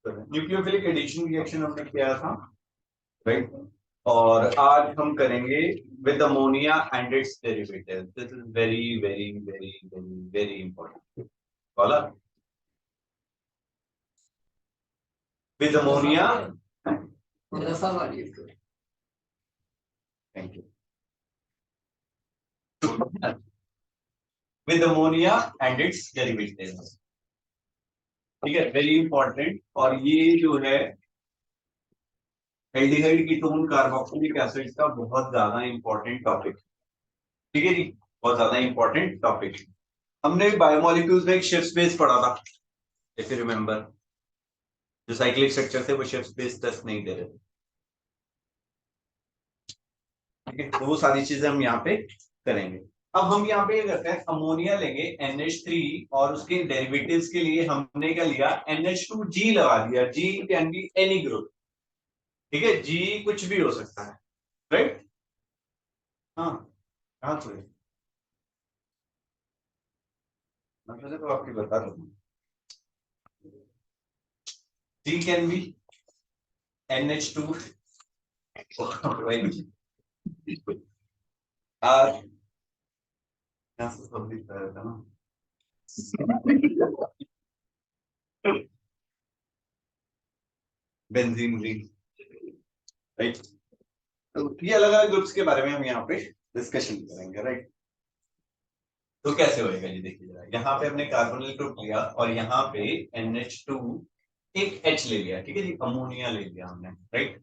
Nucleophilic addition reaction हमने किया था, राइट। और आज हम करेंगे with ammonia and its derivatives. This is very very very very very important वाला, with ammonia. Thank you. With ammonia and its derivatives, ठीक है, वेरी इंपॉर्टेंट। और ये जो है एल्डिहाइड कीटोन कार्बोक्सिलिक एसिड का बहुत ज्यादा इंपॉर्टेंट टॉपिक, ठीक है जी, बहुत ज्यादा इंपॉर्टेंट टॉपिक। हमने बायोमोलिक्यूल्स में एक शिफ्ट बेस पढ़ा था, इफ यू रिमेंबर। जो साइक्लिक स्ट्रक्चर थे वो शिफ्ट बेस टेस्ट नहीं दे रहे थे, ठीक है। तो वो सारी चीजें हम यहाँ पे करेंगे। अब हम यहाँ पे ये करते हैं, अमोनिया लेंगे NH3 और उसके डेरिवेटिव्स के लिए हमने क्या लिया, NH2G लगा दिया। G can be any group, ठीक है, G कुछ भी हो सकता है, राइट। हाँ, कहाँ तो मतलब तो आपकी बता दो। G can be NH2 R, यहाँ से सब दिखता रहता ना। Benzene ring, right. तो ये अलग अलग ग्रुप्स के बारे में हम यहाँ पे डिस्कशन करेंगे, राइट। तो कैसे होएगा ये देखिए जरा, यहाँ पे हमने कार्बोनिल ग्रुप लिया और यहाँ पे NH2 एक H ले लिया, ठीक है जी, अमोनिया ले लिया हमने, राइट।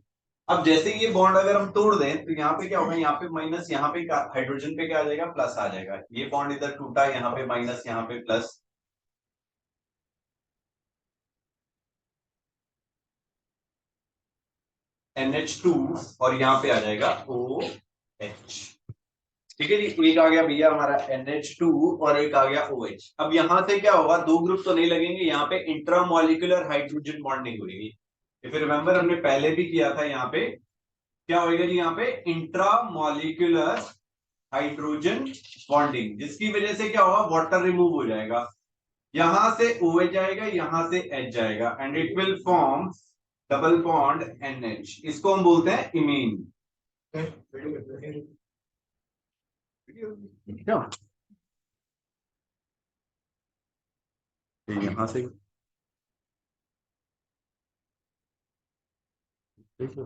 अब जैसे ये बॉन्ड अगर हम तोड़ दें तो यहाँ पे क्या होगा, यहाँ पे माइनस, यहाँ पे हाइड्रोजन पे क्या आ जाएगा, प्लस आ जाएगा। ये बॉन्ड इधर टूटा, यहाँ पे माइनस, यहाँ पे प्लस, NH2 और यहाँ पे आ जाएगा OH, ठीक है जी। एक आ गया भैया हमारा NH2 और एक आ गया OH। अब यहां से क्या होगा, दो ग्रुप तो नहीं लगेंगे, यहाँ पे इंट्रामोलिकुलर हाइड्रोजन बॉन्डिंग होगी। इफ यू रिमेंबर हमने पहले भी किया था, यहाँ पे क्या होगा जी, यहाँ पे इंट्रामोलिकुलर हाइड्रोजन बॉन्डिंग, जिसकी वजह से क्या होगा, वाटर रिमूव हो जाएगा, यहां से OH जाएगा, यहां से H जाएगा, and it will form double bond NH। इसको हम बोलते हैं इमीन। क्या यहां से वीडियो,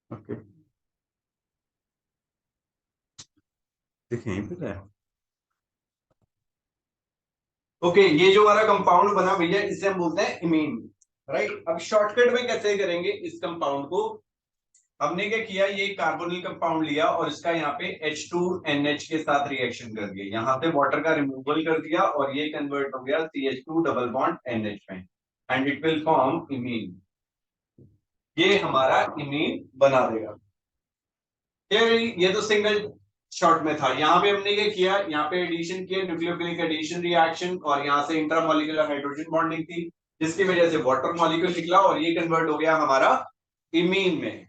ओके, देखिए यहीं पे है। ओके, ये जो हमारा कंपाउंड बना भैया, इसे हम बोलते हैं इमीन, राइट। अब शॉर्टकट में कैसे करेंगे इस कंपाउंड को, हमने क्या किया, ये कार्बोनिल कंपाउंड लिया और इसका यहाँ पे H2NH के साथ रिएक्शन कर दिया, यहाँ से वाटर का रिमूवल कर दिया और ये कन्वर्ट हो गया CH2 डबल बॉन्ड NH में, and it will form imine. ये हमारा इमीन बना देगा। ये तो सिंगल शॉट में था। यहाँ पे हमने क्या किया, यहाँ पे एडिशन किया, न्यूक्लियोफिलिक एडिशन रिएक्शन, और यहाँ से इंट्रामोलिकुलर हाइड्रोजन बॉन्डिंग थी, जिसकी वजह से वाटर मॉलिक्यूल निकला और ये कन्वर्ट हो गया हमारा इमीन में।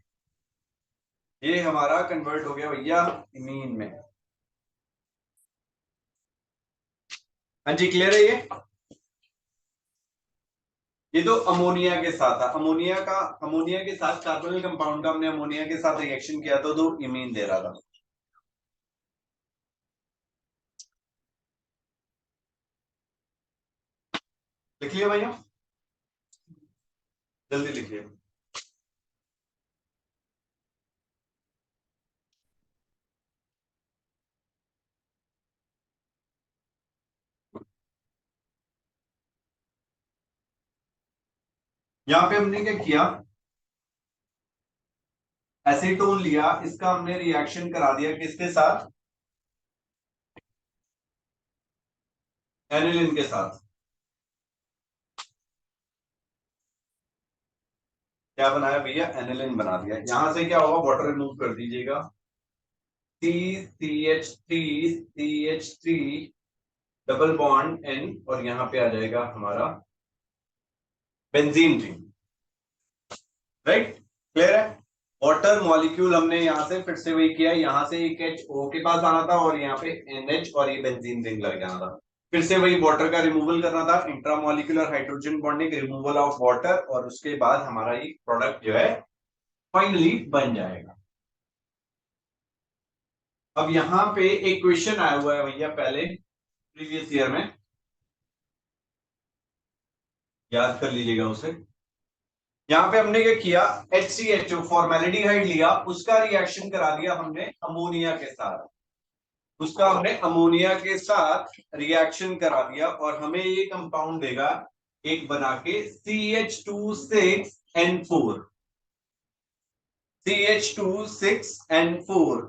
ये हमारा कन्वर्ट हो गया भैया इमीन में। हाँ जी, क्लियर है ये तो अमोनिया के साथ था। अमोनिया के साथ कार्बोनिल कंपाउंड का हमने अमोनिया के साथ रिएक्शन किया था, तो इमीन दे रहा था। लिख लिया भैया, जल्दी लिखिए। यहाँ पे हमने क्या किया, एसीटोन लिया, इसका हमने रिएक्शन करा दिया किसके साथ, एनिलिन के साथ। क्या बनाया भैया, एनिलिन बना दिया। यहां से क्या होगा, वाटर रिमूव कर दीजिएगा, CH3 डबल बॉन्ड N, और यहाँ पे आ जाएगा हमारा बेंजीन रिंग, राइट। क्लियर है। वाटर मॉलिक्यूल हमने यहां से फिर से वही किया, यहां से एक H O के पास आना था और यहाँ पे NH और ये बेंजीन रिंग लग जाना था। फिर से वही वाटर का रिमूवल करना था, intramolecular hydrogen bonding, removal of water, और उसके बाद हमारा ये प्रोडक्ट जो है फाइनली बन जाएगा। अब यहाँ पे एक क्वेश्चन आया हुआ है भैया पहले प्रीवियस ईयर में, याद कर लीजिएगा उसे। यहाँ पे हमने क्या किया, HCHO फॉर्मेलिडिहाइड लिया, उसका रिएक्शन करा दिया हमने अमोनिया के साथ, उसका हमने अमोनिया के साथ रिएक्शन करा दिया और हमें ये कंपाउंड देगा एक बना के CH2 6N4, CH2 6N4।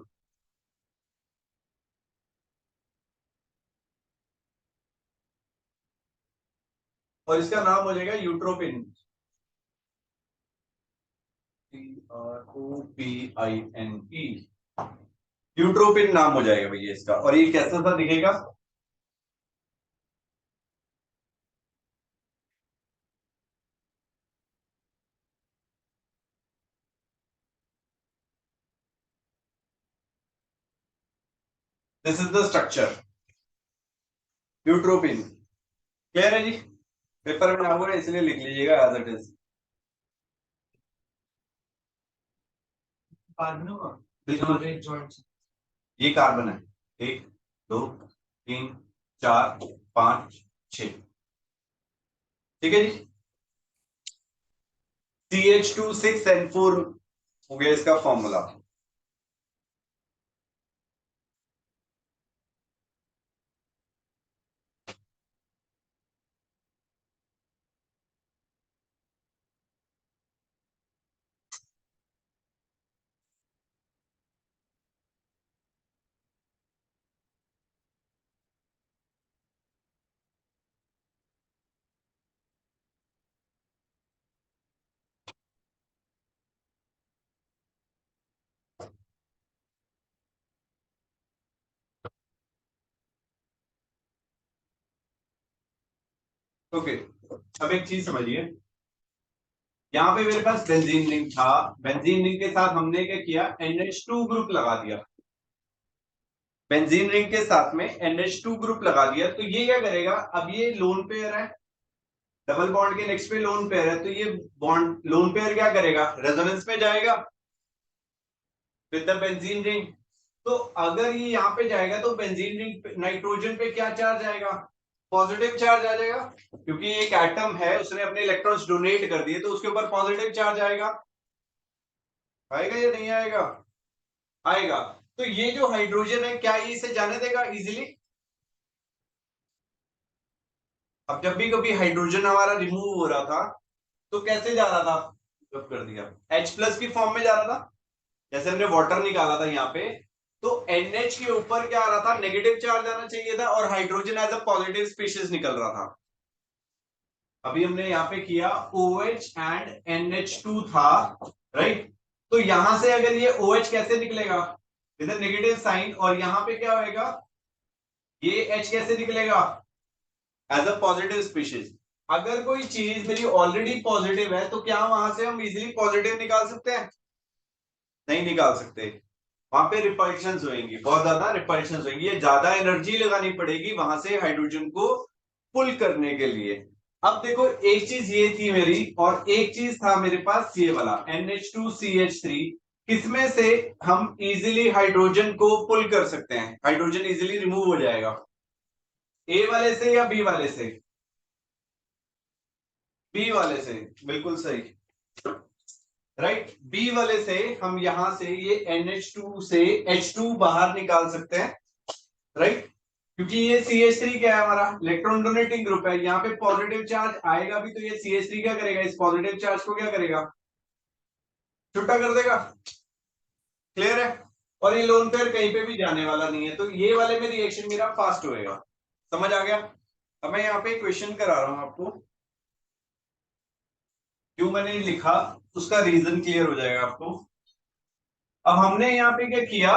और इसका नाम हो जाएगा यूट्रोपिन, TROPINE, यूट्रोपिन नाम हो जाएगा भैया इसका। और ये कैसा सा दिखेगा, this is the structure, urotropin. Clear है जी, पेपर में आऊंगा इसलिए लिख लीजिएगा एज इट इज। बिल्कुल, ये कार्बन है, 1 2 3 4 5 6, ठीक है जी। CH2 6N4 हो गया इसका फॉर्मूला। ओके, अब एक चीज समझिए, यहाँ पे मेरे पास बेंजीन रिंग था, बेंजीन रिंग के साथ हमने क्या किया, NH2 ग्रुप लगा दिया, बेंजीन रिंग के साथ में NH2 ग्रुप लगा दिया। तो ये क्या करेगा, अब ये लोन पेयर है, डबल बॉन्ड के नेक्स्ट पे लोन पेयर है, तो ये बॉन्ड लोन पेयर क्या करेगा, रेजोनेंस में जाएगा विद द बेंजीन रिंग। तो अगर ये यहाँ पे जाएगा तो बेंजीन रिंग नाइट्रोजन पे क्या चार्ज आएगा, पॉजिटिव चार्ज आ जाएगा, क्योंकि एक एटम है उसने अपने इलेक्ट्रॉन्स डोनेट कर दिए, तो उसके ऊपर पॉजिटिव चार्ज आएगा। आएगा या नहीं आएगा, आएगा। तो ये जो हाइड्रोजन है क्या ये इसे जाने देगा इजीली। अब जब भी कभी हाइड्रोजन हमारा रिमूव हो रहा था तो कैसे जा रहा था, जब कर दिया H+ की फॉर्म में जा रहा था, जैसे हमने वाटर निकाला था यहाँ पे, तो NH के ऊपर क्या आ रहा था, नेगेटिव चार्ज आना चाहिए था, और hydrogen as a positive species निकल रहा था। अभी हमने यहाँ पे किया OH एंड NH2 था, राइट। तो यहां से अगर ये OH कैसे निकलेगा, विद नेगेटिव साइन, और यहाँ पे क्या होएगा, ये H कैसे निकलेगा, एज अ पॉजिटिव स्पीशीज। अगर कोई चीज मेरी ऑलरेडी पॉजिटिव है तो क्या वहां से हम इजीली पॉजिटिव निकाल सकते हैं, नहीं निकाल सकते। वहां पे रिपल्शंस होंगी, बहुत ज्यादा रिपल्शंस होंगी, ये ज्यादा एनर्जी लगानी पड़ेगी वहां से हाइड्रोजन को पुल करने के लिए। अब देखो एक चीज ये थी मेरी, और एक चीज था मेरे पास ये वाला NH2CH3, किसमें से हम इजीली हाइड्रोजन को पुल कर सकते हैं, हाइड्रोजन इजीली रिमूव हो जाएगा, ए वाले से या बी वाले से, बी वाले से, बिल्कुल सही, राइट। बी वाले से हम यहां से ये NH2 से H2 बाहर निकाल सकते हैं, राइट। क्योंकि ये CH3 क्या है, हमारा इलेक्ट्रॉन डोनेटिंग ग्रुप है, यहाँ पे पॉजिटिव चार्ज आएगा भी, तो ये CH3 क्या करेगा, इस पॉजिटिव चार्ज को क्या करेगा, छुट्टा कर देगा। क्लियर है। और ये लोन पेयर कहीं पे भी जाने वाला नहीं है, तो ये वाले में रिएक्शन मेरा फास्ट होएगा। समझ आ गया। अब मैं यहाँ पे क्वेश्चन करा रहा हूं आपको, क्यों मैंने लिखा उसका रीजन क्लियर हो जाएगा आपको। अब हमने यहाँ पे क्या किया,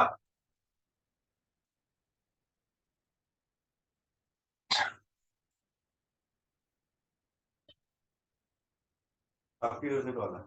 आपकी वजह से कॉल है।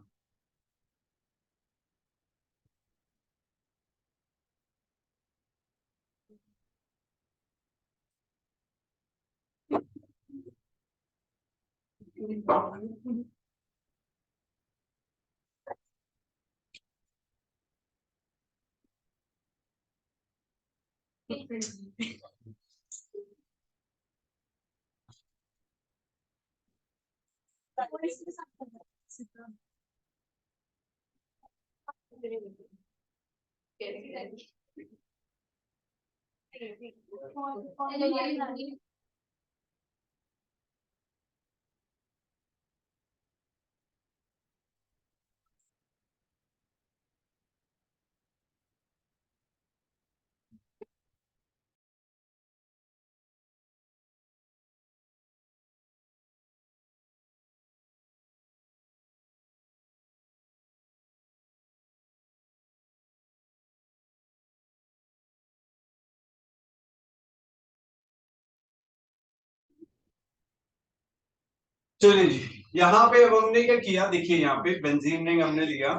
चलिए जी, यहाँ पे अब हमने क्या किया, देखिए यहाँ पे बेंजीन रिंग हमने लिया,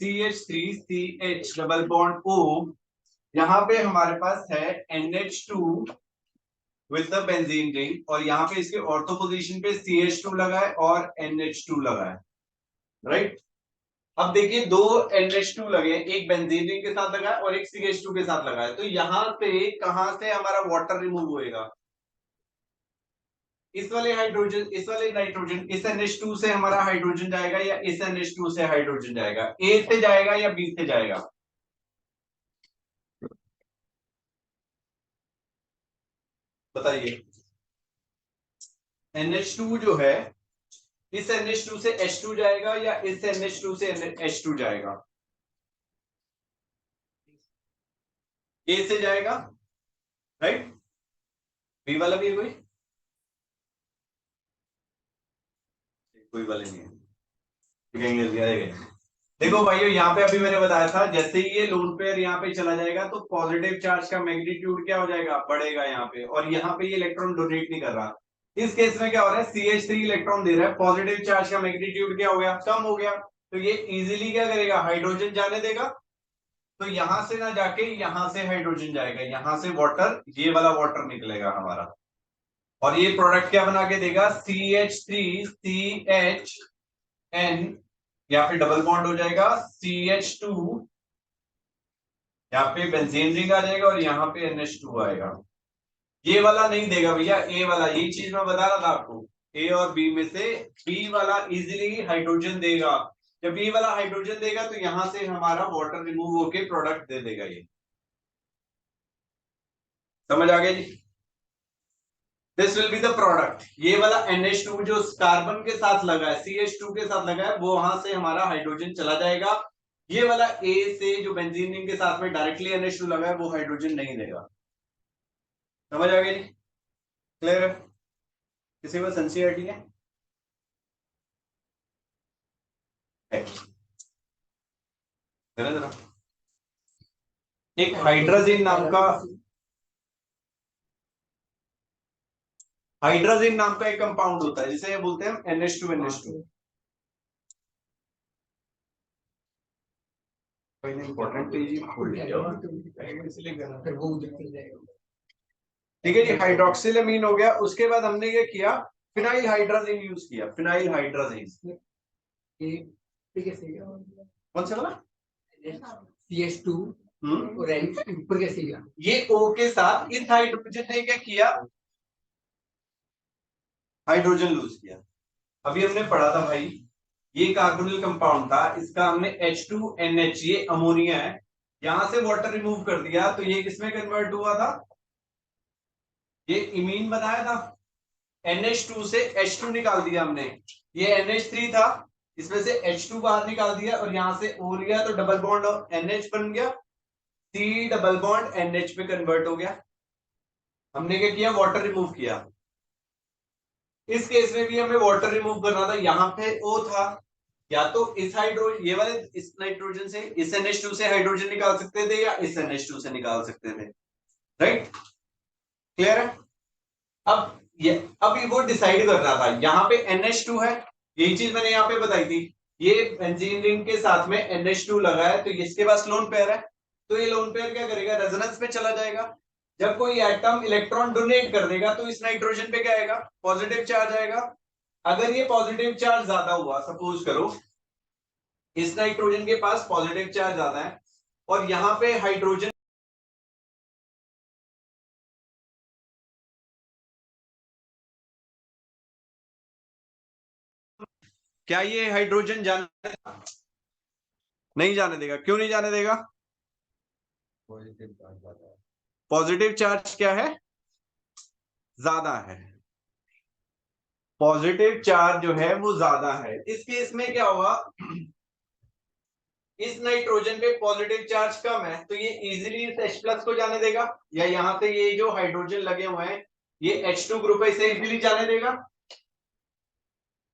CH3CH डबल बॉन्ड O, यहाँ पे हमारे पास है NH2 with the benzene ring, और यहाँ पे इसके ऑर्थो पोजीशन पे CH2 लगा है और NH2 लगा है, राइट। अब देखिए दो NH2 लगे, एक बेंजीन रिंग के साथ लगा है और एक CH2 के साथ लगा है, तो यहाँ पे कहां से हमारा वाटर रिमूव होएगा, इस वाले हाइड्रोजन, इस वाले नाइट्रोजन, इस NH2 से हमारा हाइड्रोजन जाएगा या इस NH2 से हाइड्रोजन जाएगा, A से जाएगा या B से जाएगा, बताइए। NH2 जो है, इस NH2 से H2 जाएगा या इस NH2 से H2 जाएगा, A से जाएगा, राइट। B वाला भी है कोई, कोई वाले नहीं है, देखो भाइयों, यहाँ पे अभी मैंने बताया था, जैसे ही ये लोन पेयर यहाँ पे चला जाएगा तो पॉजिटिव चार्ज का मैग्नीट्यूड क्या हो जाएगा, बढ़ेगा यहाँ पे, और यहाँ पे ये इलेक्ट्रॉन डोनेट नहीं कर रहा। इस केस में क्या हो रहा है, CH3 इलेक्ट्रॉन दे रहा है, पॉजिटिव चार्ज का मैग्नीट्यूड क्या हो गया, कम हो गया, तो ये इजीली क्या करेगा, हाइड्रोजन जाने देगा, तो यहां से ना जाके यहां से हाइड्रोजन जाएगा, यहां से वाटर, ये वाला वाटर निकलेगा हमारा, और ये प्रोडक्ट क्या बना के देगा, CH3CHN, या फिर डबल बॉन्ड हो जाएगा CH2, यहाँ पे बेंजीन रिंग आ जाएगा और यहाँ पे NH2 आएगा। ये वाला नहीं देगा भैया, ए वाला, यही चीज मैं बता रहा था आपको, ए और बी में से बी वाला इजीली हाइड्रोजन देगा, जब बी वाला हाइड्रोजन देगा तो यहां से हमारा वाटर रिमूव होके प्रोडक्ट दे देगा, ये समझ आ गया जी। This will be the product, ये वाला NH2 जो कार्बन के साथ लगा है, CH2 के साथ लगा है, वो वहां से हमारा हाइड्रोजन चला जाएगा, ये वाला ए से जो बेंजीन रिंग के साथ में डायरेक्टली NH2 लगा है, वो हाइड्रोजन नहीं देगा, समझ आ गया जी, क्लियर है, किसी को सेंसिटिविटी है? जरा एक हाइड्रोजन नाम का, हाइड्रोजन नाम का एक कंपाउंड होता है जिसे बोलते हैं हम NH2NH2, इंपॉर्टेंट ठीक है जी। हाइड्रोक्सिलमीन हो गया, उसके बाद हमने ये किया, फिनाइल हाइड्रोजन यूज किया, फिनाइल हाइड्रोजन, कौन सा वाला, CH2 और ऊपर कैसे गया, ये O के साथ इस हाइड्रोजन ने क्या किया, हाइड्रोजन लूज किया। अभी हमने पढ़ा था भाई, ये कार्बोनिल कंपाउंड था, इसका हमने H2NH, ये अमोनिया है, यहां से वाटर रिमूव कर दिया, तो ये किसमें कन्वर्ट हुआ था, ये इमीन बनाया था, NH2 से H2 निकाल दिया हमने, ये NH3 था, इसमें से H2 बाहर निकाल दिया और यहां से O लिया, तो डबल बॉन्ड NH बन गया, C डबल बॉन्ड NH पे कन्वर्ट हो गया, हमने क्या किया, वाटर रिमूव किया। इस केस में भी हमें वाटर रिमूव करना था, यहाँ पे O था, या तो इस हाइड्रोजन, ये वाले इस नाइट्रोजन से, इस NH2 से हाइड्रोजन निकाल सकते थे या इस NH2 से निकाल सकते थे, राइट, क्लियर है। अब वो डिसाइड करना था, यहाँ पे NH2 है, यही चीज मैंने यहाँ पे बताई थी, ये बेंजीन रिंग के साथ में NH2 लगा है, तो इसके पास लोन पेयर है, तो ये लोन पेयर क्या करेगा, रेजोनेंस में चला जाएगा, जब कोई एटम इलेक्ट्रॉन डोनेट कर देगा तो इस नाइट्रोजन पे क्या आएगा, पॉजिटिव चार्ज आएगा। अगर ये पॉजिटिव चार्ज ज्यादा हुआ, सपोज करो इस नाइट्रोजन के पास पॉजिटिव चार्ज ज्यादा है और यहाँ पे हाइड्रोजन, क्या ये हाइड्रोजन जाने, नहीं जाने देगा? क्यों नहीं जाने देगा? पॉजिटिव चार्ज क्या है, ज्यादा है। पॉजिटिव चार्ज जो है वो ज्यादा है। इस केस में क्या होगा, इस नाइट्रोजन पे पॉजिटिव चार्ज कम है तो ये इजीली इस H प्लस को जाने देगा, या यहां से ये जो हाइड्रोजन लगे हुए हैं ये H2 ग्रुप है, इसे इजीली जाने देगा।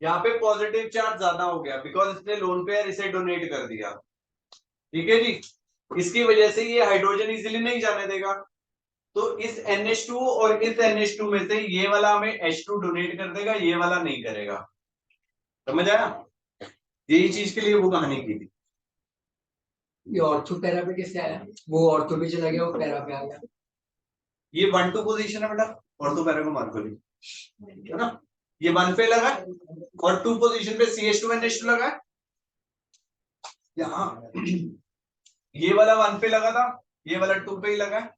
यहाँ पे पॉजिटिव चार्ज ज्यादा हो गया बिकॉज इसने लोन पेयर इसे डोनेट कर दिया, ठीक है जी। इसकी वजह से ये हाइड्रोजन इजीली नहीं जाने देगा। तो इस NH2 और इस NH2 में से ये वाला हमें H2 डोनेट कर देगा, ये वाला नहीं करेगा। समझ आया? यही चीज के लिए वो कहानी की थी। ये ऑर्थो पैरा पे कैसे आया? वो ऑर्थो पे चला गया, वो पैरा पे आ गया। ये 1-2 पोजीशन है बेटा, और तो पैरा को मार्क करिए, है ना। ये 1 पे लगा और 2 पोजीशन पे CH2 NH2 लगा है। यहाँ ये वाला 1 पे लगा था, ये वाला 2 पे ही लगा है।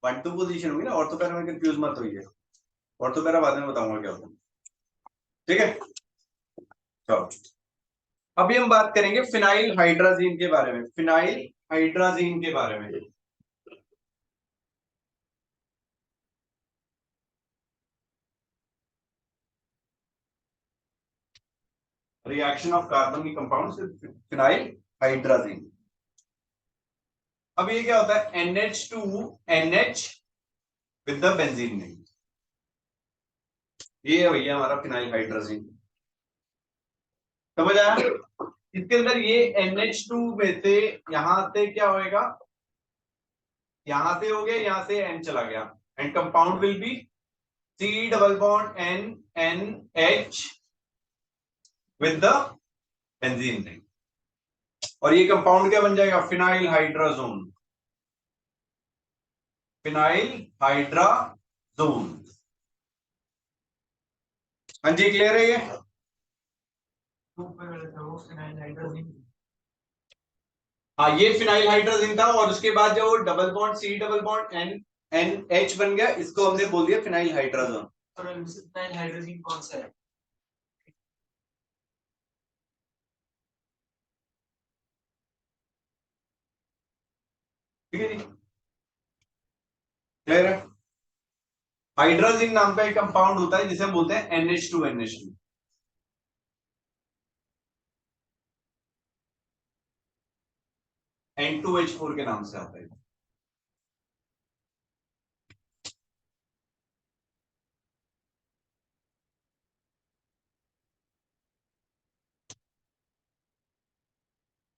1-2 पोजीशन होगी ना, और तो पैरा में कंफ्यूज मत होइए, और तो पैरा बाद में बताऊंगा क्या होता है, ठीक है। चलो अभी हम बात करेंगे फिनाइल हाइड्राजीन के बारे में, फिनाइल हाइड्राजीन के बारे में। रिएक्शन ऑफ कार्बन की कंपाउंड फिनाइल हाइड्राजीन। अब ये क्या होता है, NH2NH with the benzene ring. ये है भैया हमारा फिनाइल हाइड्राजीन, समझ आया? इसके अंदर ये NH2 में से यहां से क्या होएगा, यहां से हो गया, यहां से N चला गया, and compound will be C double bond NH with the benzene ring, और ये कंपाउंड क्या बन जाएगा, फिनाइल हाइड्राजोन, फिनाइल हाइड्राजोन। हाँ जी क्लियर है ये? हाँ ये फिनाइल हाइड्रोजन था, और उसके बाद जो double bond C double bond NH बन गया, इसको हमने बोल दिया फिनाइल हाइड्रोजन। फिनाइल हाइड्रोजन कौन सा है? ठीक है जी, क्लियर है? हाइड्रोजन नाम का एक कंपाउंड होता है जिसे हम बोलते हैं NH2NH2, N2H4 के नाम से आता है।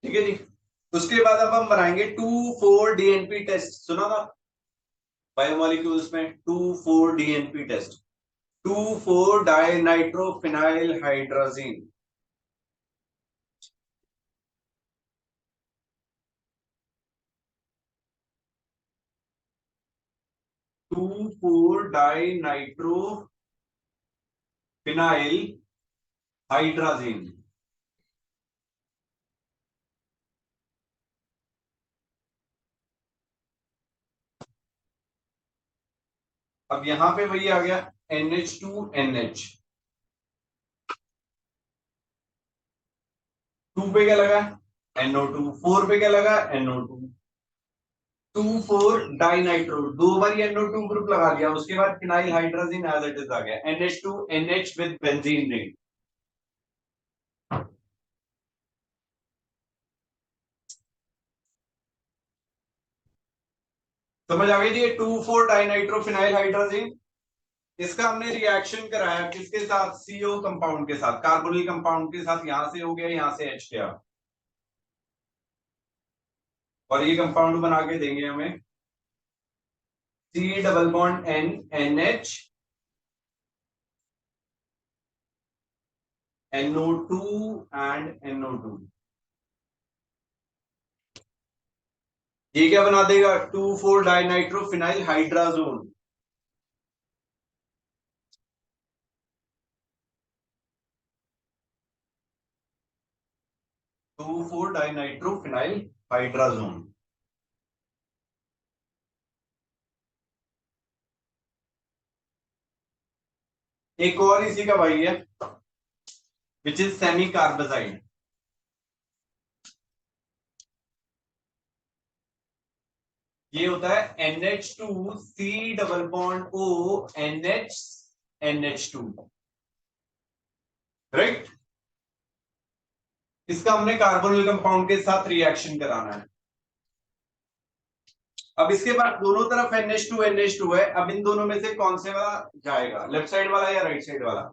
ठीक है जी, उसके बाद अब हम बनाएंगे 2,4-DNP टेस्ट, सुना था बायोमोलिक्यूल्स में 2,4-DNP टेस्ट, 2,4-डाइनाइट्रोफिनाइल हाइड्रोजीन। 2,4-डाइनाइट्रोफिनाइल हाइड्रोजीन। अब यहां पे वही आ गया NH2NH, 2 पे क्या लगा, NO2, 4 पे क्या लगा, NO2, 2,4-डाइनाइट्रो, दो बार NO2 ग्रुप लगा दिया, उसके बाद phenyl hydrogen as it is आ गया, NH2NH विद बेंजीन रिंग। समझ आ गई जी, 2,4-डाइनाइट्रोफिनाइल हाइड्रोजन, इसका हमने रिएक्शन कराया किसके साथ, CO कंपाउंड के साथ, कार्बोनिल कंपाउंड के साथ, यहां से हो गया, यहां से H गया, और ये कंपाउंड बना के देंगे हमें C double bond NH NO2 and NO2। ये क्या बना देगा, 2,4 डाइनाइट्रोफिनाइल हाइड्राजोन। 2,4 dinitrophenyl hydrazone. एक और इसी का भाई है, विच इज सेमी कार्बोजाइड। ये होता है NH2C double bond O NH2, right. इसका हमने कार्बोनिल कंपाउंड के साथ रिएक्शन कराना है। अब इसके बाद दोनों तरफ NH2 है, अब इन दोनों में से कौन से वाला जाएगा, लेफ्ट साइड वाला या राइट साइड वाला?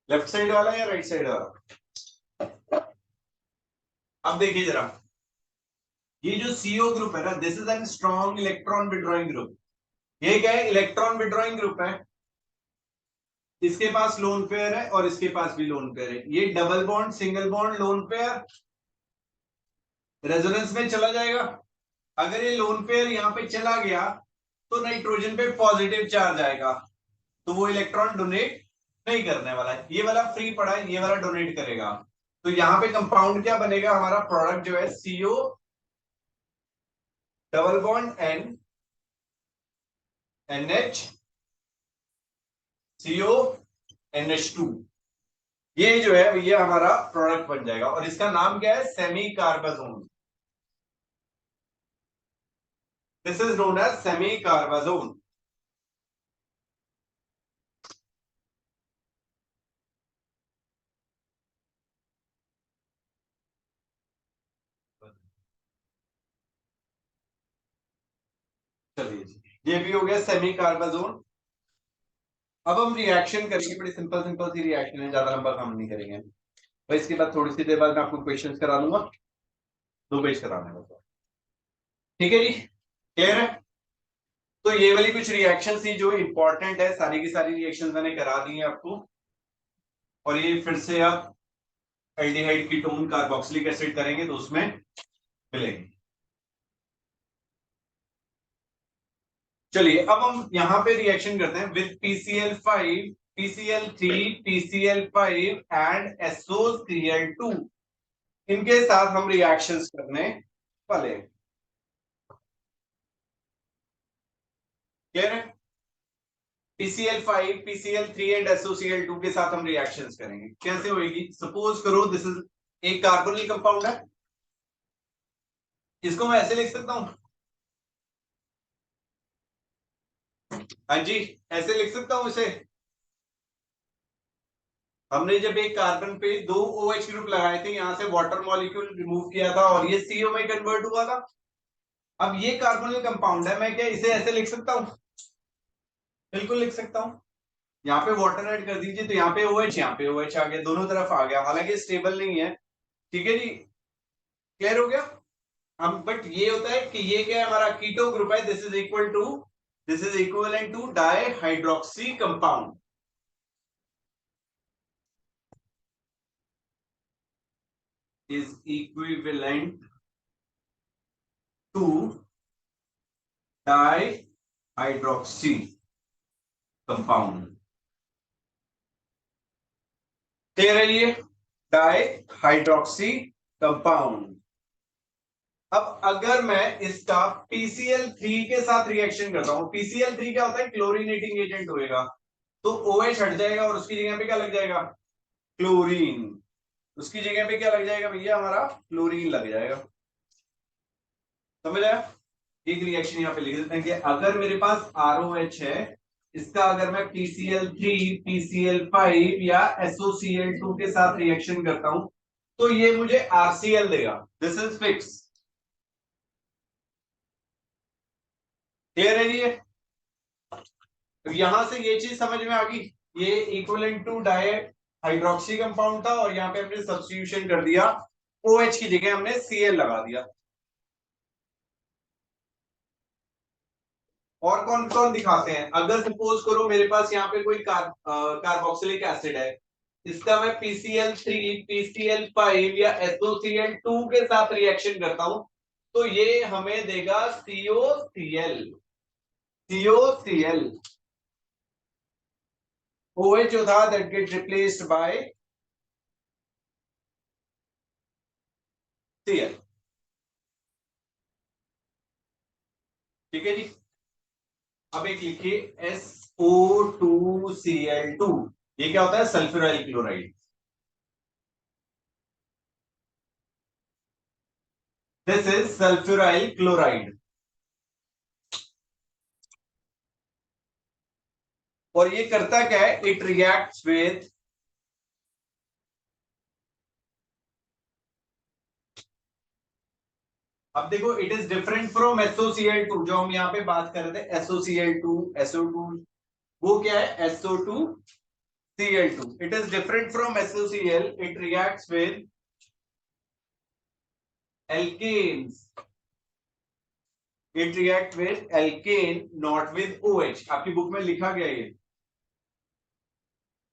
लेफ्ट साइड वाला या राइट साइड वाला? अब देखिए जरा, ये जो CO ग्रुप है ना, this is an strong electron withdrawing group. ये क्या है, इलेक्ट्रॉन विड्रॉइंग ग्रुप है। इसके पास लोन पेयर है और इसके पास भी लोन पेयर है। ये double bond single bond lone pair resonance में चला जाएगा। अगर ये लोन पेयर यहां पे चला गया तो नाइट्रोजन पे पॉजिटिव चार्ज आएगा, तो वो इलेक्ट्रॉन डोनेट नहीं करने वाला है। ये वाला फ्री पड़ा है, ये वाला डोनेट करेगा। तो यहां पे कंपाउंड क्या बनेगा, हमारा प्रोडक्ट जो है CO double bond NH CO NH2। ये जो है ये हमारा प्रोडक्ट बन जाएगा और इसका नाम क्या है, semicarbazone. This is known as semicarbazone. चलिए जी, ये भी हो गया सेमी कार्बाजोन। अब हम रिएक्शन करेंगे, बड़ी सिंपल सिंपल सी रिएक्शन है, ज्यादा लंबा काम नहीं करेंगे। और इसके बाद थोड़ी सी देर बाद मैं आपको क्वेश्चंस करा दूंगा, 2 पेज कराने हैं बस। ठीक है जी, क्लियर है। तो ये वाली कुछ रिएक्शन थी जो इंपॉर्टेंट है, सारी की सारी रिएक्शन मैंने करा दी है आपको। और ये फिर से आप एल्डिहाइड कीटोन कार्बोक्सिलिक एसिड करेंगे तो उसमें मिलेंगे। चलिए अब हम यहां पे रिएक्शन करते हैं with PCl5 PCl3 PCl5 and SOCl2। इनके साथ हम रिएक्शंस करने वाले हैं। क्लियर है। PCl5 PCl3 एंड SOCl2 के साथ हम रिएक्शंस करेंगे। कैसे होगी, सपोज करो दिस इज एक कार्बोनिल कंपाउंड है। इसको मैं ऐसे लिख सकता हूं, हाँ जी, ऐसे लिख सकता हूं इसे। हमने जब एक कार्बन पे 2 OH ग्रुप लगाए थे, यहां से वाटर मॉलिक्यूल रिमूव किया था और ये CO में कन्वर्ट हुआ था। अब ये कार्बोनिल कंपाउंड है, मैं क्या इसे ऐसे लिख सकता हूं? बिल्कुल लिख सकता हूं। यहाँ पे वाटर ऐड कर दीजिए तो यहाँ पे OH, यहाँ पे OH आ गया, दोनों तरफ आ गया, हालांकि स्टेबल नहीं है। ठीक है जी, क्लियर हो गया। हम बट ये होता है कि ये क्या है, हमारा कीटो ग्रुप है। This is equivalent to di hydroxy compound. Is equivalent to di hydroxy compound. Clear है ये, डाई हाइड्रोक्सी कंपाउंड। अब अगर मैं इसका PCl3 के साथ रिएक्शन करता हूं, PCl3 क्या होता है, क्लोरीनेटिंग एजेंट होएगा। तो OH हट जाएगा और उसकी जगह पे क्या लग जाएगा, क्लोरीन। उसकी जगह पे क्या लग जाएगा भैया, हमारा क्लोरीन लग जाएगा। समझ आया। एक रिएक्शन यहाँ पे लिख देते हैं कि अगर मेरे पास ROH है, इसका अगर मैं PCl3 PCl5 या SOCl2 के साथ रिएक्शन करता हूं तो ये मुझे RCl देगा। This is fix. क्लियर है जी। यहां से ये चीज समझ में आ गई, ये equivalent to di hydroxy compound था और यहाँ पे हमने सब्स्टिट्यूशन कर दिया, OH की जगह हमने Cl लगा दिया। और कौन कौन दिखाते हैं, अगर सपोज करो मेरे पास यहाँ पे कोई कार्बोक्सिलिक एसिड है, इसका मैं PCl3 PCl5 या SOCl2 के साथ रिएक्शन करता हूं, तो ये हमें देगा COCl। COCl OH जो था that get replaced by Cl। ठीक है जी। अब एक लिखिए SO2Cl2, ये क्या होता है, sulphuryl chloride. This is sulphuryl chloride. और ये करता क्या है, इट रिएक्ट्स विद अब देखो it is different from SOCl2 जो हम यहाँ पे बात कर रहे थे, SOCl2 SO2, वो क्या है SO2Cl2। It is different from SOCl, it reacts with alkanes, it react with alkane not with OH। आपकी बुक में लिखा गया ये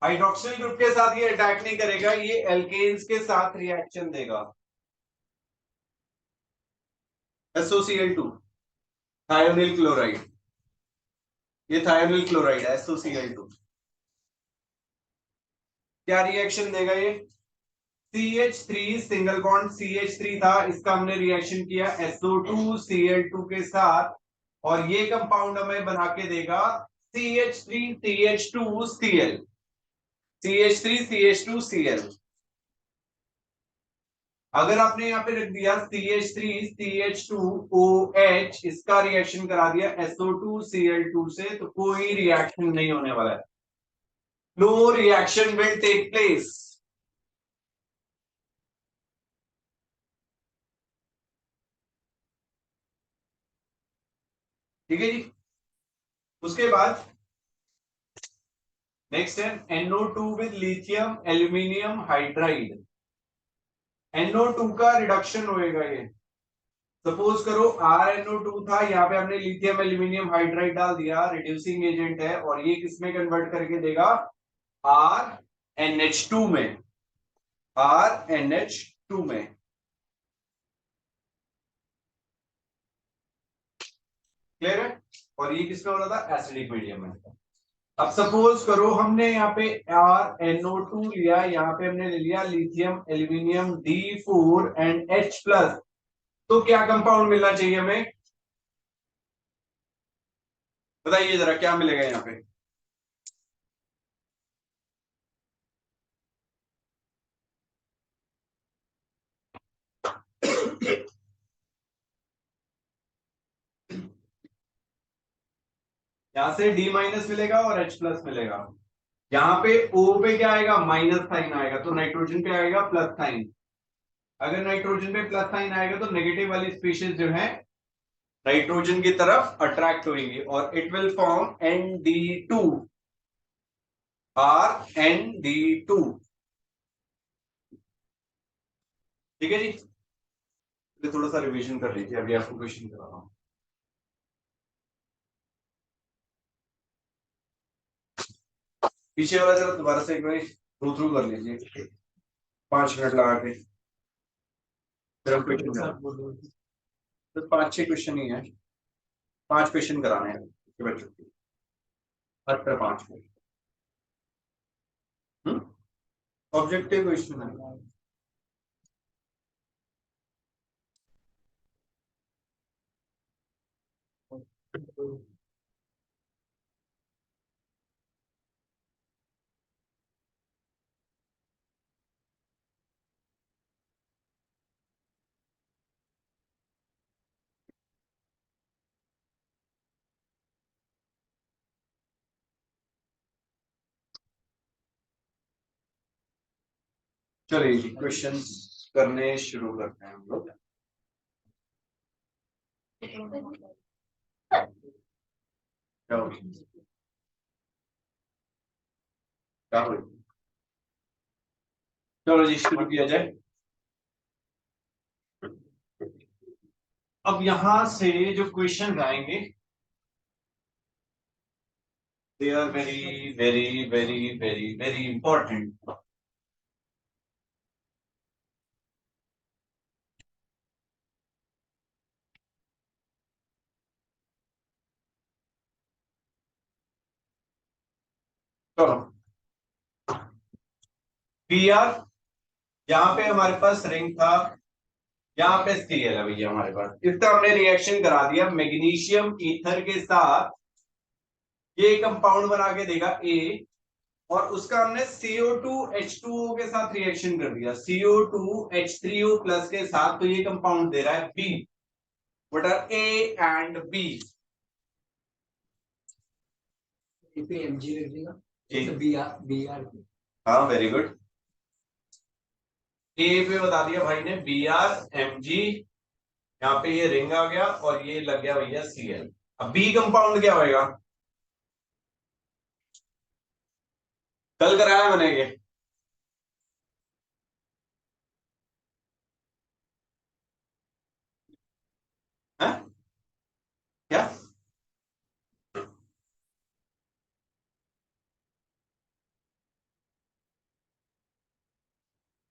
हाइड्रोक्सिल ग्रुप के साथ ये अटैक नहीं करेगा, ये एल्केन्स के साथ रिएक्शन देगा। SOCl2 थायोनिल क्लोराइड, ये थायोनिल क्लोराइड है SOCl2। क्या रिएक्शन देगा ये, CH3 सिंगल बॉन्ड CH3 था, इसका हमने रिएक्शन किया SO2Cl2 के साथ, और ये कंपाउंड हमें बना के देगा CH3CH2Cl, CH3CH2Cl। अगर आपने यहाँ पे रख दिया CH3CH2OH, इसका रिएक्शन करा दिया SO2Cl2 से, तो कोई रिएक्शन नहीं होने वाला है, no reaction will take place. ठीक है जी। उसके बाद नेक्स्ट है NO2 with lithium aluminium hydride. NO2 का रिडक्शन होएगा ये, सपोज करो RNO2 था, यहाँ पे हमने लिथियम एल्यूमिनियम हाइड्राइड डाल दिया, रिड्यूसिंग एजेंट है, और ये किसमें कन्वर्ट करके देगा RNH2 में, RNH2 में। क्लियर है। और ये किसमें हो रहा था, एसिडिक मीडियम में। अब सपोज करो हमने यहाँ पे RNO2 लिया, यहाँ पे हमने ले लिया lithium aluminium D4 and H+, तो क्या कंपाउंड मिलना चाहिए हमें, बताइए जरा क्या मिलेगा यहाँ पे। यहां से D- मिलेगा और H+ मिलेगा। यहाँ पे O पे क्या आएगा, माइनस साइन आएगा, तो नाइट्रोजन पे आएगा प्लस साइन। अगर नाइट्रोजन पे प्लस साइन आएगा तो नेगेटिव वाली स्पीशीज जो है नाइट्रोजन की तरफ अट्रैक्ट होंगी, और it will form ND2, RND2। ठीक है जी। तो थोड़ा सा रिवीजन कर लीजिए, अभी आपको क्वेश्चन करा रहा हूं। पीछे वाला जरा दोबारा से एक बार गो थ्रू कर लीजिए, 5 मिनट लगा के, फिर हम क्वेश्चन, तो 5-6 क्वेश्चन ही है, 5 क्वेश्चन कराने हैं बच्चों के, हर पर 5 ऑब्जेक्टिव क्वेश्चन है। चलिए जी क्वेश्चन करने शुरू करते हैं हम लोग। क्या हो क्या हो चलो जी शुरू किया जाए। अब यहां से जो क्वेश्चन आएंगे they are very very very very very important. चलो पी आर, यहाँ पे हमारे पास रिंग था, यहाँ पे सीएल है भैया हमारे पास। इसका हमने रिएक्शन करा दिया मैग्नीशियम ईथर के साथ, ये कंपाउंड बना के देगा ए, और उसका हमने CO2H2O के साथ रिएक्शन कर दिया CO2H3O प्लस के साथ, तो ये कंपाउंड दे रहा है B. What are A and B? पे एमजी लिख देगा, जी तो बी आर हाँ वेरी गुड। ए पे बता दिया भाई ने BrMg, यहाँ पे ये रिंग आ गया और ये लग गया भैया Cl। अब बी कंपाउंड क्या होएगा? कल कराया मैंने ये। है? क्या?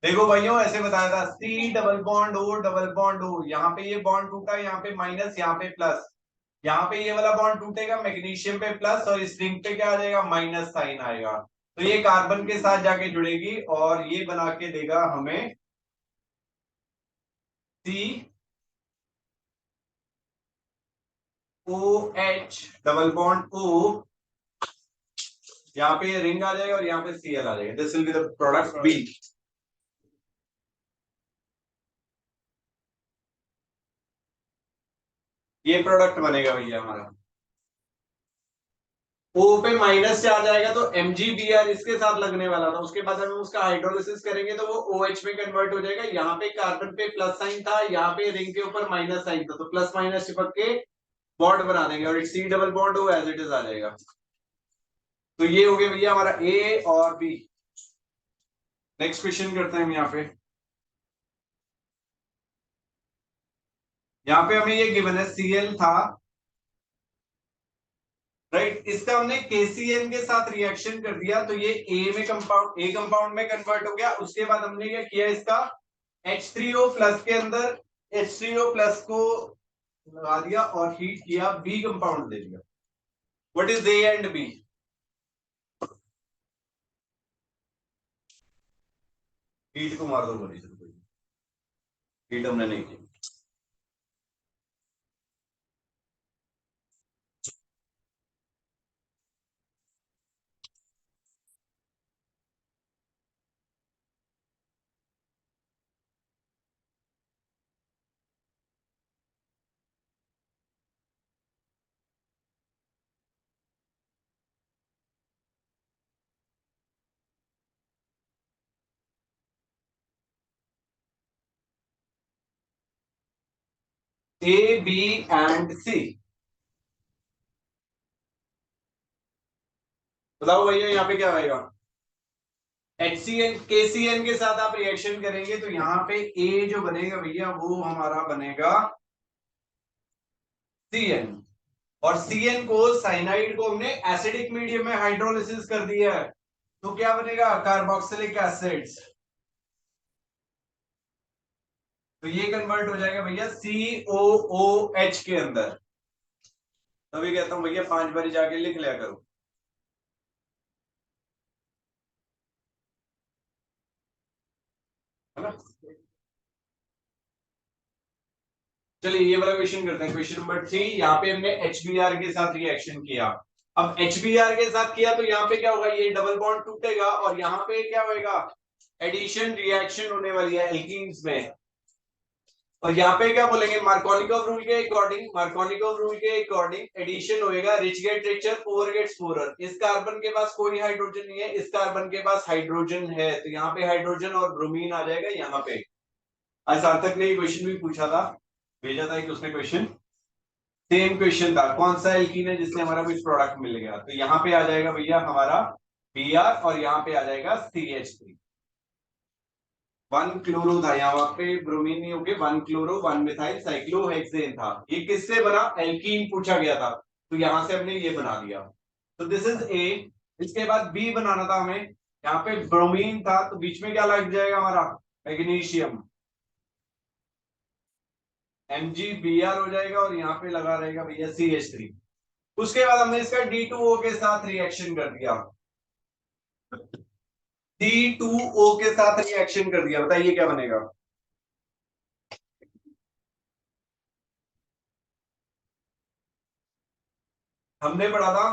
देखो भाइयों ऐसे बताया था C double bond O double bond O, यहाँ पे ये बॉन्ड टूटा, यहाँ पे माइनस, यहाँ पे प्लस, यहाँ पे ये वाला बॉन्ड टूटेगा मैग्नीशियम पे प्लस, और इस रिंग पे क्या आ जाएगा? माइनस साइन आएगा। तो ये कार्बन के साथ जाके जुड़ेगी और ये बना के देगा हमें COH डबल बॉन्ड O, यहाँ पे ये रिंग आ जाएगा और यहाँ पे Cl आ जाएगा। This will be the product B. ये प्रोडक्ट बनेगा भैया हमारा। O पे माइनस चार्ज आएगा तो MgBr इसके साथ लगने वाला था, उसके बाद हम उसका हाइड्रोलिसिस करेंगे तो वो OH में कन्वर्ट हो जाएगा। यहाँ पे कार्बन पे प्लस साइन था, यहाँ पे रिंग के ऊपर माइनस साइन था, तो प्लस माइनस चिपक के बॉन्ड बना देंगे और C double bond O as it is आ जाएगा। तो ये हो गया भैया हमारा A और B। नेक्स्ट क्वेश्चन करते हैं हम यहाँ पे। यहाँ पे हमें ये गिवन है Cl था, राइट। इसका हमने KCN के साथ रिएक्शन कर दिया तो ये A कंपाउंड में कन्वर्ट हो गया। उसके बाद हमने क्या किया, इसका H3O प्लस के अंदर H3O प्लस को लगा दिया और हीट किया, B कंपाउंड दे दिया। What is A and B? Heat को मार दो बोली, हीट हमने नहीं की। A B एंड C, बताओ भैया यहाँ पे क्या आएगा? HCN KCN के साथ आप रिएक्शन करेंगे तो यहाँ पे A जो बनेगा भैया वो हमारा बनेगा CN, और CN को साइनाइड को हमने एसिडिक मीडियम में हाइड्रोलिसिस कर दिया है, तो क्या बनेगा? Carboxylic acids. तो ये कन्वर्ट हो जाएगा भैया COOH के अंदर। तभी कहता हूं भैया 5 बारी जाके लिख लिया करो, है ना। चलिए ये वाला क्वेश्चन करते हैं, क्वेश्चन नंबर 3। यहाँ पे हमने HBr के साथ रिएक्शन किया। अब HBr के साथ किया तो यहाँ पे क्या होगा? ये डबल बॉन्ड टूटेगा और यहाँ पे क्या होगा? एडिशन रिएक्शन होने वाली है एल्कीन्स में। और यहाँ पे क्या बोलेंगे? मार्कोनिकॉव रूल के अकॉर्डिंग, मार्कोनिकॉव रूल के अकॉर्डिंग एडिशन होएगा rich get richer, poor gets poorer. इस कार्बन के पास कोई हाइड्रोजन नहीं है, इस कार्बन के पास हाइड्रोजन है, तो यहाँ पे हाइड्रोजन और ब्रोमीन आ जाएगा यहाँ पे। आज सार्थक ने क्वेश्चन भी पूछा था, भेजा था कि उसने क्वेश्चन, सेम क्वेश्चन था, कौन सा एल्कीन है जिससे हमारा कुछ प्रोडक्ट मिल गया, तो यहाँ पे आ जाएगा भैया हमारा Br और यहाँ पे आ जाएगा CH3। वन क्लोरो था यहाँ पे, ब्रोमीन नहीं होके one chloro one methyl cyclohexane था। ये किससे बना? एल्कीन पूछा गया था, तो यहां से हमने ये बना दिया। तो दिस इज ए। इसके बाद बी बनाना था हमें। यहाँ पे ब्रोमीन था तो बीच में क्या लग जाएगा हमारा? मैग्नीशियम। MgBr हो जाएगा और यहाँ पे लगा रहेगा भैया CH3। उसके बाद हमने इसका D2O के साथ रिएक्शन कर दिया। D2O के साथ रिएक्शन कर दिया, बताइए क्या बनेगा? हमने पढ़ा था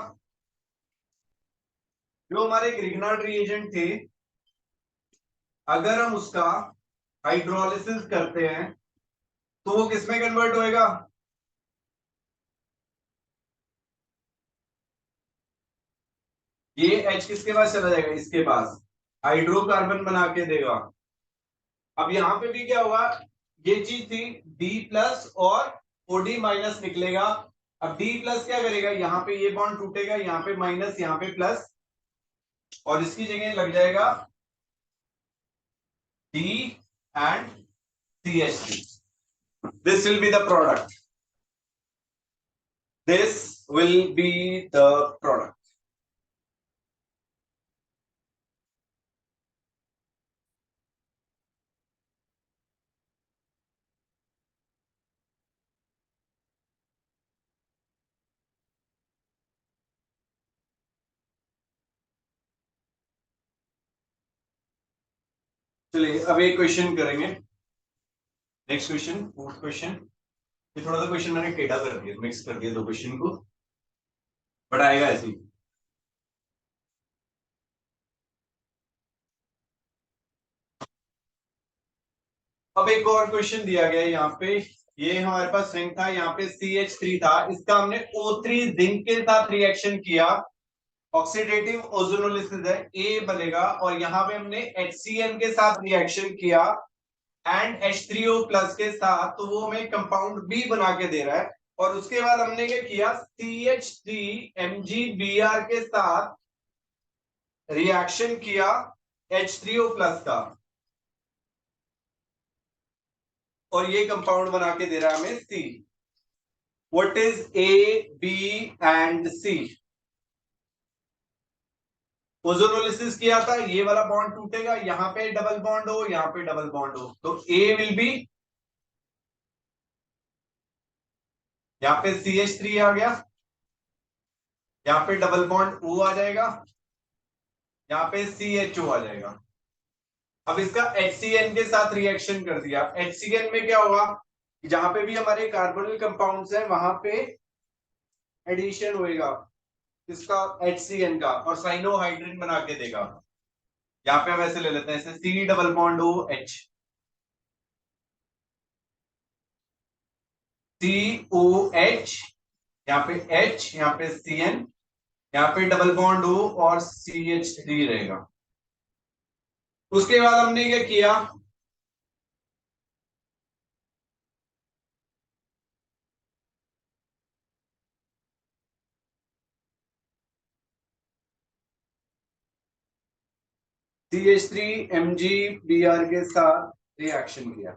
जो हमारे ग्रिग्नार्ड रिएजेंट थे, अगर हम उसका हाइड्रोलिसिस करते हैं तो वो किसमें कन्वर्ट होएगा? ये H किसके पास चला जाएगा? इसके पास हाइड्रोकार्बन बना के देगा। अब यहां पे भी क्या होगा? ये चीज थी D प्लस और OD माइनस निकलेगा। अब D प्लस क्या करेगा? यहाँ पे ये बॉन्ड टूटेगा, यहाँ पे माइनस यहाँ पे प्लस, और इसकी जगह लग जाएगा D and CH3। This will be the product. This will be the product. चलिए अब एक क्वेश्चन करेंगे। Next question, fourth question. ये थोड़ा सा क्वेश्चन मैंने टेढ़ा कर दिया, मिक्स कर दिया दो क्वेश्चन को, बट आएगा ऐसे ही। अब एक और क्वेश्चन दिया गया है यहाँ पे। ये हमारे पास रिंग था, यहाँ पे CH3 था, इसका हमने O3 जिंक के साथ रिएक्शन किया। ऑक्सीडेटिव ओजोनोलिसिस है, A बनेगा, और यहाँ पे हमने HCN के साथ रिएक्शन किया एंड H3O प्लस के साथ, तो वो हमें कंपाउंड B बना के दे रहा है। और उसके बाद हमने क्या किया? CH3 MgBr के साथ रिएक्शन किया H3O प्लस का, और ये कंपाउंड बना के दे रहा है हमें C। What is A, B and C? Ozonolysis किया था, ये वाला बॉन्ड टूटेगा, यहाँ पे डबल बॉन्ड हो, यहाँ पे डबल बॉन्ड हो, तो A विल बी, यहाँ पे CH3 आ गया, यहाँ पे डबल बॉन्ड O आ जाएगा, यहाँ पे CHO आ जाएगा। अब इसका HCN के साथ रिएक्शन कर दिया। HCN में क्या होगा? जहां पे भी हमारे कार्बोनिल कंपाउंड्स हैं वहां पे एडिशन होएगा इसका HCN का, और साइनोहाइड्रिन बना के देगा। यहाँ पे हम ऐसे ले लेते हैं, ऐसे C double bond O H, COH, यहाँ पे H, यहाँ पे CN, यहाँ पे डबल बॉन्ड O और CH3 रहेगा। उसके बाद हमने क्या किया? CH3 MgBr के साथ रिएक्शन किया,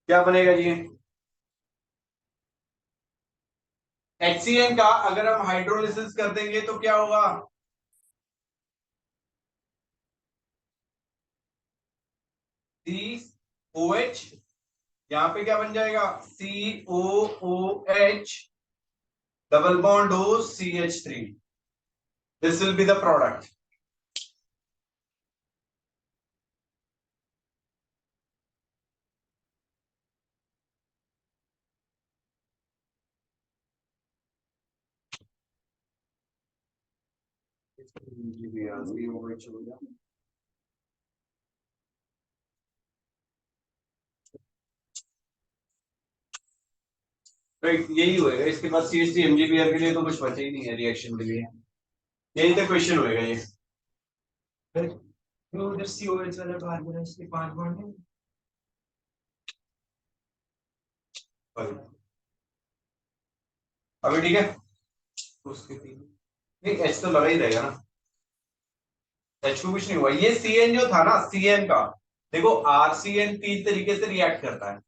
क्या बनेगा जी? HCN का अगर हम हाइड्रोलिसिस कर देंगे तो क्या होगा? COH, यहाँ पे क्या बन जाएगा? COOH double bond O CH3। This will be the product. Right, यही होएगा इसके बाद। CH3 MgBr के लिए तो कुछ बचा ही नहीं है रिएक्शन के लिए, यही तो क्वेश्चन होएगा ये। तो उधर COH वाला कार्बन है, इसके 5 बॉन्ड है। अभी ठीक है, उसके तीन नहीं, H तो लगा ही रहेगा ना। H2 कुछ नहीं हुआ, ये CN जो था ना, CN का देखो, RCN 3 तरीके से रिएक्ट करता है।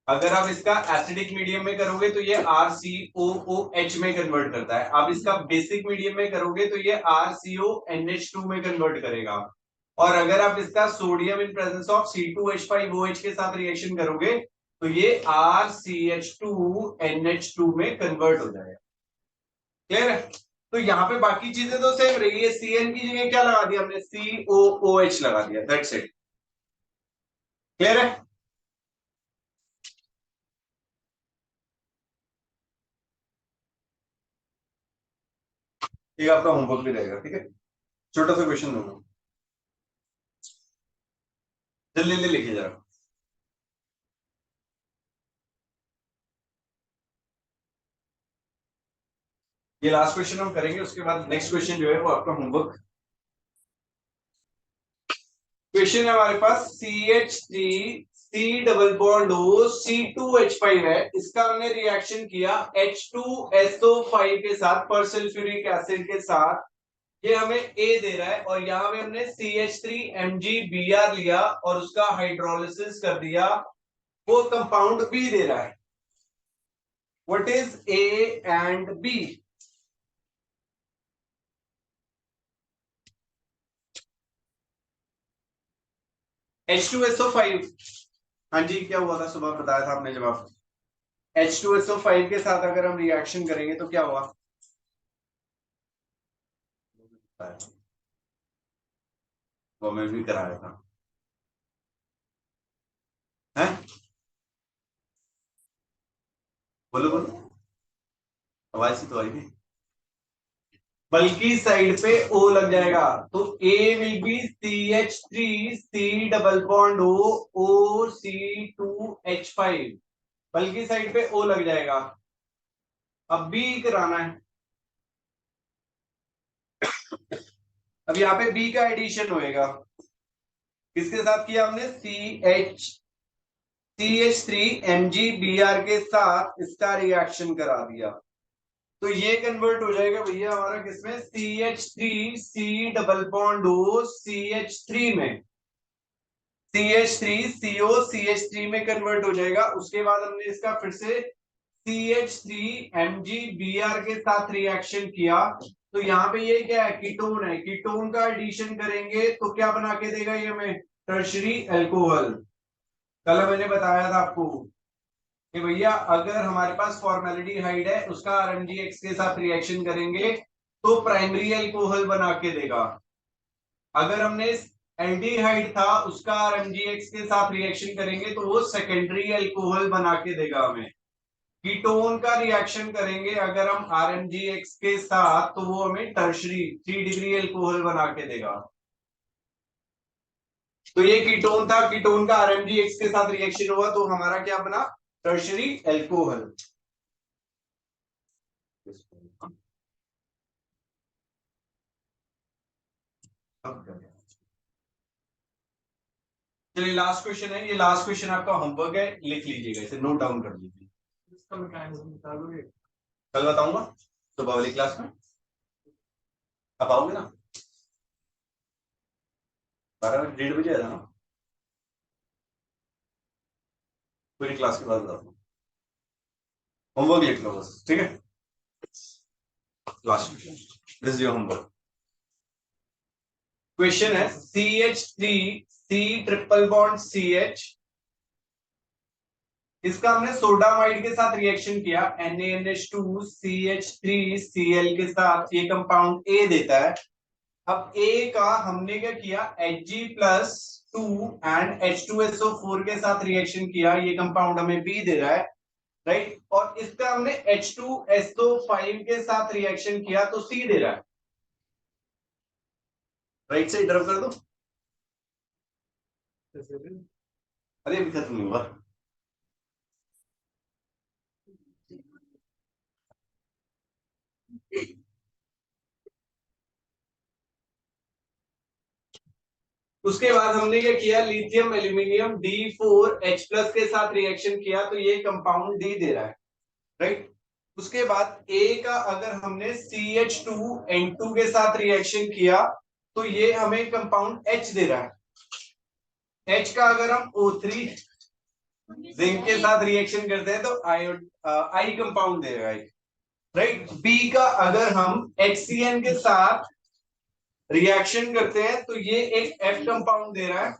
अगर आप इसका एसिडिक मीडियम में करोगे तो ये RCOOH में कन्वर्ट करता है। आप इसका बेसिक मीडियम में करोगे तो ये RCONH2 में कन्वर्ट करेगा। और अगर आप इसका sodium in presence of C2H5OH के साथ रिएक्शन करोगे तो ये RCH2NH2 में कन्वर्ट हो जाएगा। क्लियर है? तो यहाँ पे बाकी चीजें तो सेम रही है, CN की जगह क्या लगा दिया हमने, COOH लगा दिया, दैट्स इट। क्लियर है? ये आपका होमवर्क भी रहेगा, ठीक है? छोटा सा क्वेश्चन दूंगा, जल्दी जल्दी लिखिए जरा। ये लास्ट क्वेश्चन हम करेंगे, उसके बाद नेक्स्ट क्वेश्चन जो है वो आपका होमवर्क। क्वेश्चन है हमारे पास CH3 double bond O C2H5 है, इसका हमने रिएक्शन किया H2SO5 के साथ, परसल्फ्यूरिक एसिड के साथ। ये हमें A दे रहा है और यहाँ पे हमने CH3MgBr लिया और उसका हाइड्रोलिसिस कर दिया, वो कंपाउंड B दे रहा है। What is A and B? H2SO5, हाँ जी, क्या हुआ था सुबह बताया था आपने जवाब। H2SO5 के साथ अगर हम रिएक्शन करेंगे तो क्या हुआ, वो मैं भी कराया था, है? बोलो बोलो, आवाज से तो आई थी। बल्कि साइड पे O लग जाएगा, तो A will be CH3C double bond O C2H5, बल्कि साइड पे O लग जाएगा। अब B कराना है, अब यहाँ पे B का एडिशन होएगा, किसके साथ किया हमने, CH3MgBr के साथ इसका रिएक्शन करा दिया, तो ये कन्वर्ट हो जाएगा भैया हमारा किसमें, CH3C double bond O CH3 में, CH3CO CH3 में कन्वर्ट हो जाएगा। उसके बाद हमने इसका फिर से CH3MgBr के साथ रिएक्शन किया, तो यहाँ पे ये क्या है, कीटोन है, कीटोन का एडिशन करेंगे तो क्या बना के देगा ये हमें, टर्शरी अल्कोहल। कल मैंने बताया था आपको कि भैया अगर हमारे पास फॉर्मेलिडिहाइड है, उसका RMgX के साथ रिएक्शन करेंगे तो प्राइमरी अल्कोहल बना के देगा। अगर हमने एल्डिहाइड था, उसका RMgX के साथ रिएक्शन करेंगे तो वो सेकेंडरी अल्कोहल बना के देगा हमें। कीटोन का रिएक्शन करेंगे अगर हम RMgX के साथ तो वो हमें टर्शरी 3 डिग्री अल्कोहल बना के देगा। तो ये कीटोन था, कीटोन का RMgX के साथ रिएक्शन हुआ तो हमारा क्या बना, टर्शरी अल्कोहल। चलिए लास्ट क्वेश्चन है, ये लास्ट क्वेश्चन आपका होमवर्क है, लिख लीजिएगा, इसे नोट डाउन कर लीजिए। इसका मैकेनिज्म बता दोगे? कल बताऊंगा सुबह वाली क्लास में, आप आओगे ना, 12 बजे 1:30 बजे आना ना, पूरी क्लास के बाद बताऊंगा। होमवर्क लिख लो बस, ठीक है? Last question, this is your homework. Question है CH3C ट्रिपल बॉन्ड CH, इसका हमने सोडामाइड के साथ रिएक्शन किया NaNH2CH3Cl के साथ, ये कंपाउंड A देता है। अब A का हमने क्या किया, Hg+2 एंड H2SO4 के साथ रिएक्शन किया, ये कंपाउंड हमें B दे रहा है, राइट? और इसका हमने H2SO5 के साथ रिएक्शन किया तो C दे रहा है। राइट से ड्रॉप कर दो, अरे अभी खत्म नहीं हुआ। उसके बाद हमने क्या किया, लिथियम एल्यूमिनियम D4H+ के साथ रिएक्शन किया तो ये कंपाउंड D दे रहा है, राइट? उसके बाद A का अगर हमने CH2N2 के साथ रिएक्शन किया तो ये हमें कंपाउंड H दे रहा है। H का अगर हम O3 जिंक के साथ रिएक्शन करते हैं तो आई कंपाउंड देगा, राइट। बी का अगर हम HCN के साथ रिएक्शन करते हैं तो ये एक F कंपाउंड दे रहा है।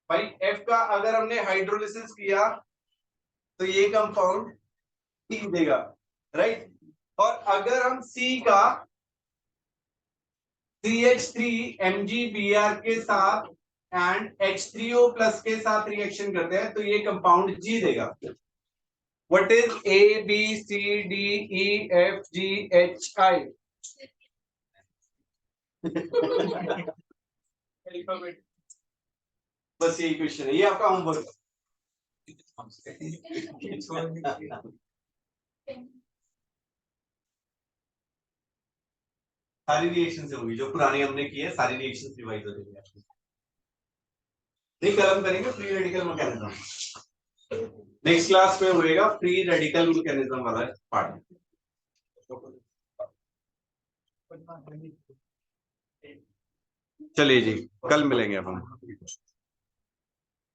भाई F का अगर हमने हाइड्रोलिसिस किया तो ये कंपाउंड T देगा, राइट। और अगर हम C का CH3 MgBr के साथ एंड H3O प्लस के साथ रिएक्शन करते हैं तो ये कंपाउंड G देगा। What is ABCDEFGHI? बस यही क्वेश्चन है, ये आपका होमवर्क। सारी रिएक्शन से होगी जो पुरानी हमने की है, सारी रिएक्शन रिवाइज हो जाएगी। नहीं, कल हम करेंगे free radical mechanism. Next class में होएगा फ्री रेडिकल मैकेनिज्म वाला पार्ट। चलिए जी, कल मिलेंगे अब हम।